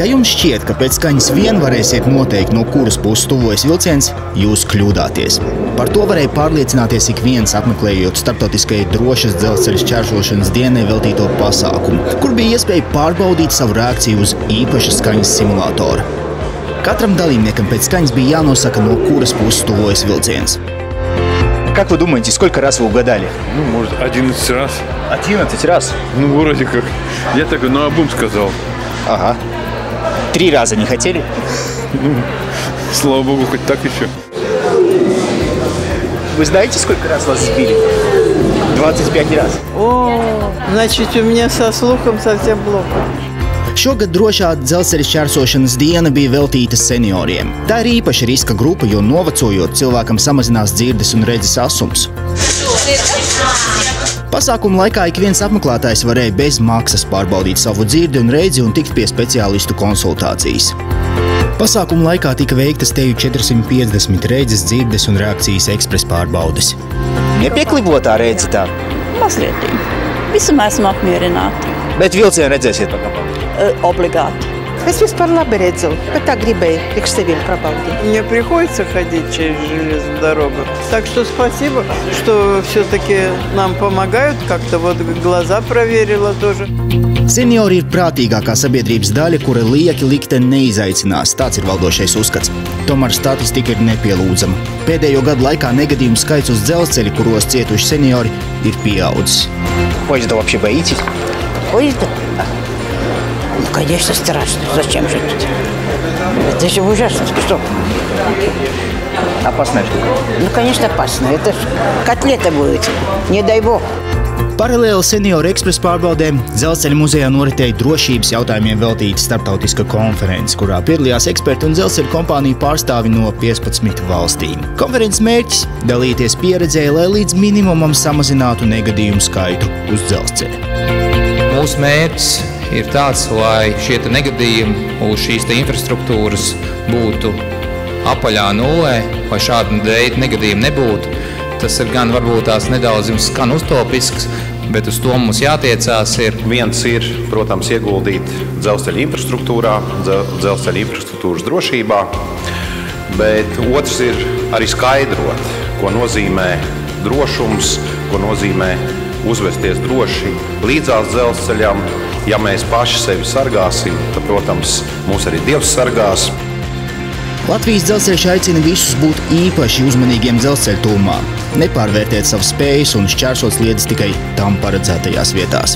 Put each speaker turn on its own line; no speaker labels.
Ja jums šķiet, ka pēc skaņas vien varēsiet noteikt, no kuras puses tuvojas vilciens, jūs kļūdāties. Par to varēja pārliecināties ik viens apmeklējot starptautiskajai drošas dzelzceļa šķērsošanas dienai veltīto pasākumu, kur bija iespēja pārbaudīt savu reakciju uz īpaša skaņas simulātoru. Katram dalībniekam pēc skaņas bija jānosaka, no kuras puses tuvojas vilciens. Как вы думаете, сколько раз вы угадали?
Ну, может, 11 раз.
11 раз?
Ну, вроде как. Я так наобум сказал.
Ага. 3 раза не хотели?
Ну, слава богу, хоть так еще.
Вы знаете, сколько раз вас сбили? 25 раз.
О, значит, у меня со слухом совсем плохо.
Šogad drošā dzelzceļa šķērsošanas diena bija veltīta senioriem. Tā ir īpaša riska grupa, jo novecojot cilvēkam samazinās dzirdes un redzes asums. Pasākuma laikā ik viens apmeklētājs varēja bez maksas pārbaudīt savu dzirdi un redzi un tikt pie speciālistu konsultācijas. Pasākuma laikā tika veiktas teju 450 redzes, dzirdes un reakcijas ekspresa pārbaudes. Nepieklibotā redze tā?
Mazliet. Visumā esmu apmierināta.
Bet vilcienu redzēsiet par kapā?
Obligāti.
Es vispār labi redzu, bet tā gribēju priekš seviem проbaudīt.
Мне приходится ходить через железную дорогу. Так что спасибо, что все-таки нам помогают. Как-то вот глаза проверила тоже.
Seniori ir prātīgākā sabiedrības daļa, kura lieki likteni neizaicinās. Tāds ir valdošais uzskats. Tomēr statistika ir nepielūdzama. Pēdējo gadu laikā negadījumu skaits uz dzelzceļa, kuros cietuši seniori, ir pieaudzis. Поезда вообще боитесь?
Поезда? Ну, конечно, страшно. Зачем же тут? Это же ужасно. Что?
Опасная штука?
Ну, конечно, опасно. Это ж котлета будет. Не дай бог.
Paralēli senioru ekspresa pārbaudēm Dzelzceļa muzejā noritēja drošības jautājumiem veltīta starptautiska konference, kurā piedalījās eksperti un dzelzceļa kompāniju pārstāvi no 15 valstīm. Konferences mērķis – dalīties pieredzē, lai līdz minimumam samazinātu negadījumu skaitu uz dzelzceļa.
Mūsu mērķis ir tāds, lai šie negadījumi uz šīs infrastruktūras būtu apaļā nulē, vai šāda veida negadījumi nebūtu. Tas ir gan varbūt tās nedaudz jums skan utopisks, bet uz to mums jātiecās ir.
Viens ir, protams, ieguldīt dzelzceļa infrastruktūrā, dzelzceļa infrastruktūras drošībā, bet otrs ir arī skaidrot, ko nozīmē drošums, ko nozīmē uzvesties droši līdzās dzelzceļam. Ja mēs paši sevi sargāsim, tad, protams, mūs arī Dievs sargās.
Latvijas dzelzceļš aicina visus būt īpaši uzmanīgiem dzelzceļa tūmā. Nepārvērtēt savas spējas un šķērsot sliedes tikai tam paredzētajās vietās.